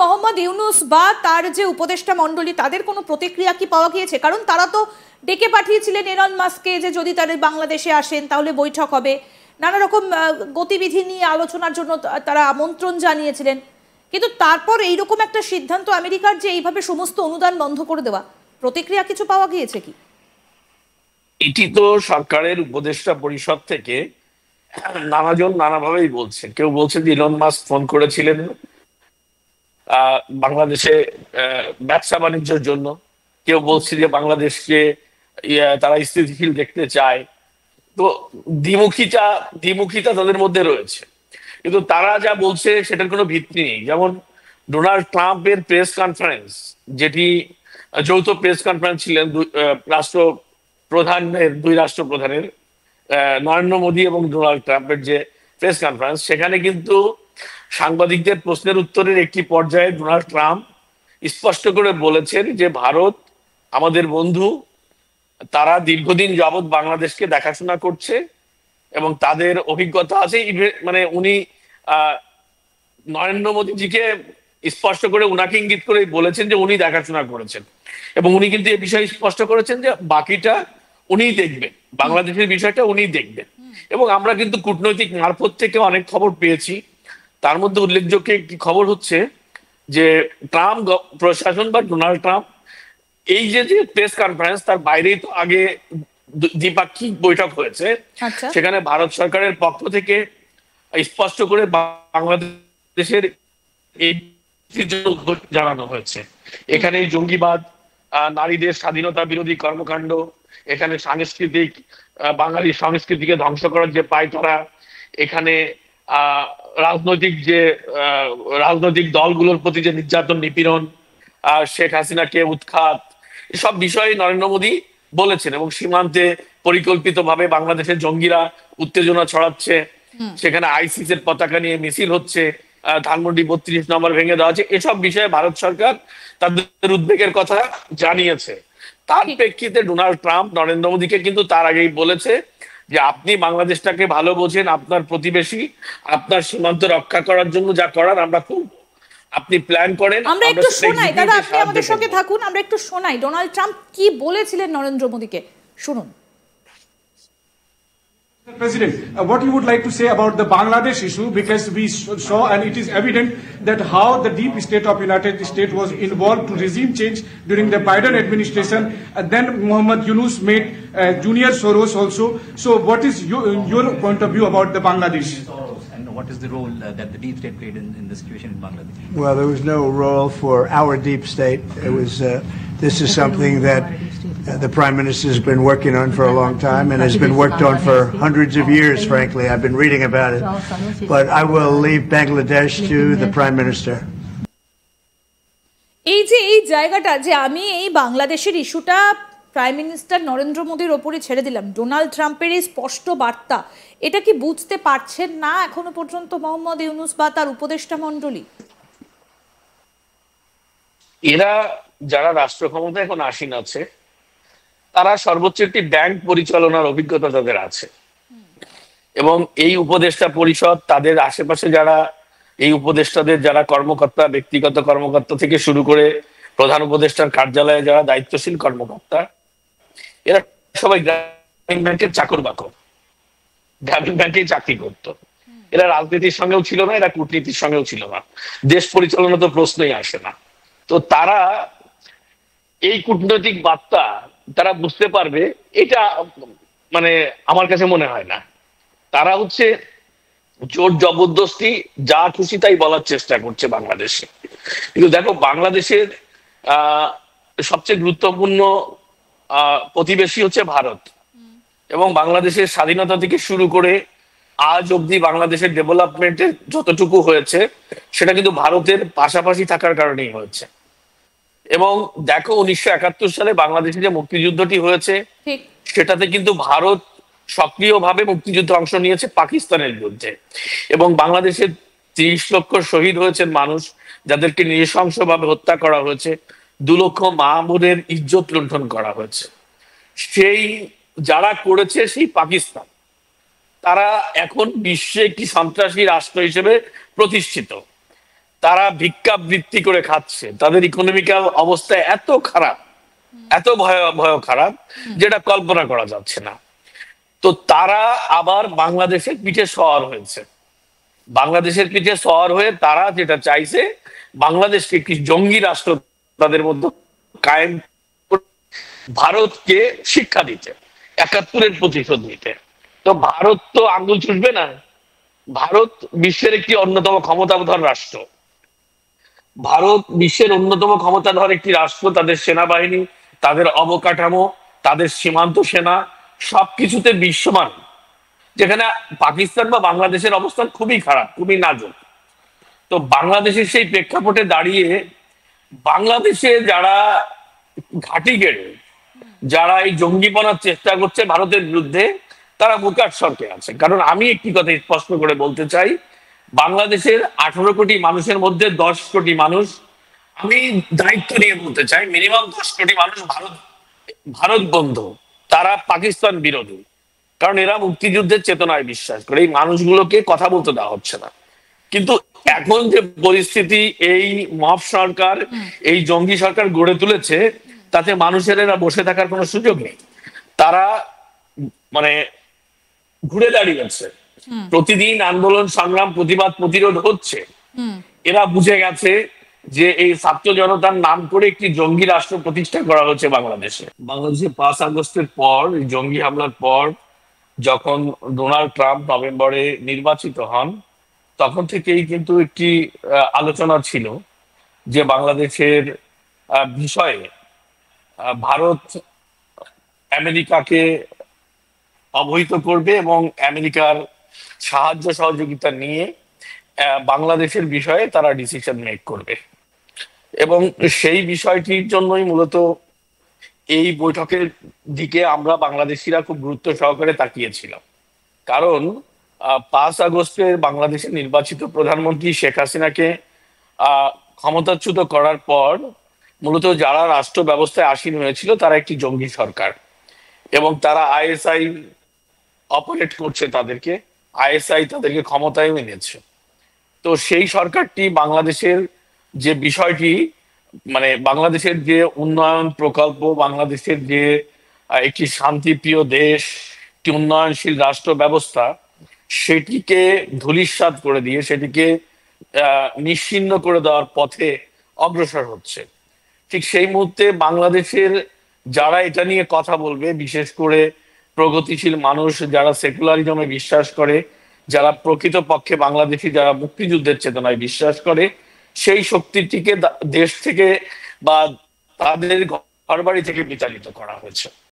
মোহাম্মদ ইউনূস বা তার যে উপদেষ্টা মণ্ডলী তাদের কোনো প্রতিক্রিয়া কি পাওয়া গিয়েছে? কারণ তারা তো ডেকে পাঠিয়েছিলেন এলন মাস্ককে যে যদি তারা বাংলাদেশে আসেন তাহলে বৈঠক হবে, নানা রকম গতিবিধি নিয়ে আলোচনার জন্য তারা আমন্ত্রণ জানিয়েছিলেন। কিন্তু তারপর এইরকম একটা সিদ্ধান্ত আমেরিকার যে এইভাবে সমস্ত অনুদান বন্ধ করে দেওয়া, প্রতিক্রিয়া কিছু পাওয়া গিয়েছে কি? এটি তো সরকারের উপদেষ্টা পরিষদ থেকে নানাজন নানাভাবেই বলছেন। কেউ বলছেন যে ইলন মাস্ক ফোন করেছিলেন বাংলাদেশে ব্যবসা বাণিজ্যের জন্য, কেউ বলছে যে বাংলাদেশকে তারা স্থিতিশীল দেখতে চায়। তো দ্বিমুখিতা তাদের মধ্যে রয়েছে, কিন্তু তারা যা বলছে সেটার কোনো ভিত্তি নেই। যেমন ডোনাল্ড ট্রাম্পের প্রেস কনফারেন্স, যেটি যৌথ প্রেস কনফারেন্স ছিলেন দুই রাষ্ট্রপ্রধানের, নরেন্দ্র মোদী এবং ডোনাল্ড ট্রাম্পের যে প্রেস কনফারেন্স, সেখানে কিন্তু সাংবাদিকদের প্রশ্নের উত্তরের একটি পর্যায়ে ডোনাল্ড ট্রাম্প স্পষ্ট করে বলেছেন যে ভারত আমাদের বন্ধু, তারা দীর্ঘদিন যাবৎ বাংলাদেশকে দেখাশোনা করছে এবং তাদের অভিজ্ঞতা আছে। মানে উনি নরেন্দ্র মোদীজিকে স্পষ্ট করে উনাকে ইঙ্গিত করে বলেছেন যে উনি দেখাশোনা করেছেন, এবং উনি কিন্তু এই বিষয়ে স্পষ্ট করেছেন যে বাকিটা উনিই দেখবেন, বাংলাদেশের বিষয়টা উনিই দেখবেন। এবং আমরা কিন্তু কূটনৈতিক মারফত থেকে অনেক খবর পেয়েছি। তার মধ্যে উল্লেখযোগ্য একটি খবর হচ্ছে যে ট্রাম্প প্রশাসন বা ডোনাল্ড ট্রাম্প এই যে প্রেস কনফারেন্স, তার বাইরেই তো আগে দ্বিপাক্ষিক বৈঠক হয়েছে। সেখানে ভারত সরকারের পক্ষ থেকে স্পষ্ট করে বাংলাদেশের এই জানানো হয়েছে। এখানে জঙ্গিবাদ, নারীদের স্বাধীনতা বিরোধী কর্মকাণ্ড, এখানে সাংস্কৃতিক বাঙালি সংস্কৃতিকে ধ্বংস করার যে পায়তারা, এখানে রাজনৈতিক দলগুলোর প্রতি যে নির্যাতন নিপীড়ন, শেখ হাসিনাকে উৎখাত, এসব বিষয়ে নরেন্দ্র মোদী বলেছেন। এবং সীমান্তে পরিকল্পিতভাবে বাংলাদেশের জঙ্গিরা উত্তেজনা ছড়াচ্ছে, সেখানে আইসিস এর পতাকা নিয়ে মিছিল হচ্ছে, ধানমন্ডি 32 নম্বর ভেঙে দেওয়া হচ্ছে। এসব বিষয়ে ভারত সরকার তাদের উদ্বেগের কথা জানিয়েছে। তার প্রেক্ষিতে ডোনাল্ড ট্রাম্প নরেন্দ্র মোদীকে কিন্তু তার আগেই বলেছে যে আপনি বাংলাদেশটাকে ভালো বোঝেন, আপনার প্রতিবেশী, আপনার সীমান্ত রক্ষা করার জন্য যা করার আমরা করব, আপনি প্ল্যান করেন। আমরা একটু শোনাই দাদা, আপনি আমাদের সঙ্গে থাকুন, আমরা একটু শোনাই ডোনাল্ড ট্রাম্প কি বলেছিলেন নরেন্দ্র মোদীকে, শুনুন। President, what you would like to say about the Bangladesh issue, because we saw and it is evident that how the deep state of United States was involved to regime change during the Biden administration, and then Mohammad Yunus made Junior Soros also. So what is your point of view about the Bangladesh? And what is the role that the deep state played in the situation in Bangladesh? Well, there was no role for our deep state. It was this is something that the Prime Minister has been working on for a long time and has been worked on for hundreds of years, frankly. I've been reading about it. But I will leave Bangladesh to the Prime Minister. এই যে এই জায়গাটা যে আমি এই বাংলাদেশের ইস্যুটা prime minister Narendra মোদীর ওপরে ছেড়ে দিলাম, ডোনাল্ড ট্রাম্পের এই স্পষ্ট বার্তা, এটা কি বুঝতে পারছেন না এখনো পর্যন্ত মোহাম্মদ ইউনূস বা তার উপদেষ্টা মণ্ডলী? এরা যারা রাষ্ট্র ক্ষমতা এখন আসীন আছে, তারা সর্বোচ্চ একটি ব্যাংক পরিচালনার অভিজ্ঞতা তাদের আছে। এবং এই উপদেষ্টা পরিষদ, তাদের আশেপাশে যারা এই উপদেষ্টাদের যারা কর্মকর্তা, ব্যক্তিগত কর্মকর্তা থেকে শুরু করে প্রধান উপদেষ্টার কার্যালয়ে যারা দায়িত্বশীল কর্মকর্তা, এরা সবাই গ্রামীণ ব্যাংকের চাকর বাকর, গ্রামীণ ব্যাংকেই চাকরি করত। এরা রাজনীতির সঙ্গেও ছিল না, এরা কূটনীতির সঙ্গেও ছিল না, দেশ পরিচালনা তো প্রশ্নই আসে না। তো তারা এই কূটনৈতিক বার্তা তারা বুঝতে পারবে, এটা মানে আমার কাছে মনে হয় না। তারা হচ্ছে জোর জবরদস্তি যা খুশি তাই বলার চেষ্টা করছে বাংলাদেশে। কিন্তু দেখো, বাংলাদেশের সবচেয়ে গুরুত্বপূর্ণ প্রতিবেশী হচ্ছে ভারত, এবং বাংলাদেশের স্বাধীনতা থেকে শুরু করে আজ অব্দি বাংলাদেশের ডেভেলপমেন্টের যতটুকু হয়েছে সেটা কিন্তু ভারতের পাশাপাশি থাকার কারণেই হয়েছে। এবং দেখো, 1971 সালে বাংলাদেশে যে মুক্তিযুদ্ধটি হয়েছে, সেটাতে কিন্তু ভারত সক্রিয়ভাবে মুক্তিযুদ্ধে অংশ নিয়েছে পাকিস্তানের বিরুদ্ধে, এবং বাংলাদেশের 30 লক্ষ শহীদ হয়েছেন মানুষ, যাদেরকে নৃশংসভাবে হত্যা করা হয়েছে, 2 লক্ষ মা বোনের ইজ্জত লুণ্ঠন করা হয়েছে। সেই যারা করেছে সেই পাকিস্তান, তারা এখন বিশ্বে একটি সন্ত্রাসী রাষ্ট্র হিসেবে প্রতিষ্ঠিত। তারা ভিক্ষাবৃত্তি করে খাচ্ছে, তাদের ইকোনমিক্যাল অবস্থা এত খারাপ, এত ভয়াবহ খারাপ, যেটা কল্পনা করা যাচ্ছে না। তো তারা আবার বাংলাদেশের পিঠে সওয়ার হয়েছে। বাংলাদেশের পিঠে সওয়ার হয়ে তারা যেটা চাইছে, বাংলাদেশকে একটি জঙ্গি রাষ্ট্র তাদের মধ্যে কায়েম করে ভারতকে শিক্ষা দিতে, ৭১-এর প্রতিশোধ নিতে। তো ভারত তো আঙ্গুল চুষবে না। ভারত বিশ্বের একটি অন্যতম ক্ষমতাধর রাষ্ট্র। ভারত বিশ্বের অন্যতম ক্ষমতাধর একটি রাষ্ট্র। তাদের সেনাবাহিনী, তাদের অবকাঠামো, তাদের সীমান্ত সেনা সবকিছুতে বিশ্বমান, যেখানে পাকিস্তান বা বাংলাদেশের অবস্থান খুবই খারাপ, খুবই নাজুক। তো বাংলাদেশের সেই প্রেক্ষাপটে দাঁড়িয়ে বাংলাদেশে যারা ঘাঁটি গেড়ে, যারা এই জঙ্গিপনার চেষ্টা করছে ভারতের বিরুদ্ধে, তারা মুকাট সরকে আছে। কারণ আমি একটি কথা স্পষ্ট করে বলতে চাই, বাংলাদেশের 18 কোটি মানুষের মধ্যে 10 কোটি মানুষ, আমি দায়িত্ব নিয়ে বলতে চাই, মিনিমাম 10 কোটি মানুষ ভারত বন্ধু, তারা পাকিস্তান বিরোধী। কারণ এরা মুক্তিযুদ্ধের চেতনায় বিশ্বাস করে। এই মানুষগুলোকে কথা বলতে দেওয়া হচ্ছে না। কিন্তু এখন যে পরিস্থিতি এই মব সরকার, এই জঙ্গি সরকার গড়ে তুলেছে, তাতে মানুষের এরা বসে থাকার কোনো সুযোগ নেই। তারা মানে ঘুরে দাঁড়িয়েছে। প্রতিদিন আন্দোলন, সংগ্রাম, প্রতিবাদ, প্রতিরোধ হচ্ছে। এরা বুঝে গেছে যে এই ছাত্র জনতার নাম করে একটি জঙ্গি রাষ্ট্র প্রতিষ্ঠা করা হচ্ছে বাংলাদেশে। বাংলাদেশে ৫ আগস্টের পর, জঙ্গি হামলার পর, যখন ডোনাল্ড ট্রাম্প নভেম্বরে নির্বাচিত হন, তখন থেকেই কিন্তু একটি আলোচনা ছিল যে বাংলাদেশের বিষয়ে ভারত আমেরিকাকে অবহিত করবে এবং আমেরিকার সাহায্য সহযোগিতা নিয়ে বাংলাদেশের বিষয়ে তারা ডিসিশন মেক করবে। এবং সেই বিষয়টির জন্যই মূলত এই বৈঠকের দিকে আমরা বাংলাদেশিরা খুব গুরুত্ব সহকারে তাকিয়েছিলাম। কারণ ৫ আগস্টের বাংলাদেশের নির্বাচিত প্রধানমন্ত্রী শেখ হাসিনাকে ক্ষমতাচ্যুত করার পর মূলত যারা রাষ্ট্র ব্যবস্থায় আসীন হয়েছিল, তারা একটি জঙ্গি সরকার, এবং তারা আইএসআই অপারেট করছে, তাদেরকে আইএসআই তাদেরকে ক্ষমতায় এনেছে। তো সেই সরকারটি বাংলাদেশের যে বিষয়টি, মানে বাংলাদেশের যে উন্নয়ন প্রকল্প, বাংলাদেশের যে একটি শান্তিপ্রিয় দেশ, একটি উন্নয়নশীল রাষ্ট্র ব্যবস্থা, সেটিকে ধূলিসাৎ করে দিয়ে, সেটিকে নিশ্চিহ্ন করে দেওয়ার পথে অগ্রসর হচ্ছে। ঠিক সেই মুহূর্তে বাংলাদেশের যারা এটা নিয়ে কথা বলবে, বিশেষ করে প্রগতিশীল মানুষ, যারা সেকুলারিজমে বিশ্বাস করে, যারা প্রকৃতপক্ষে বাংলাদেশি, যারা মুক্তিযুদ্ধের চেতনায় বিশ্বাস করে, সেই শক্তিটিকে দেশ থেকে বা তাদের ঘরবাড়ি থেকে বিতাড়িত করা হয়েছে।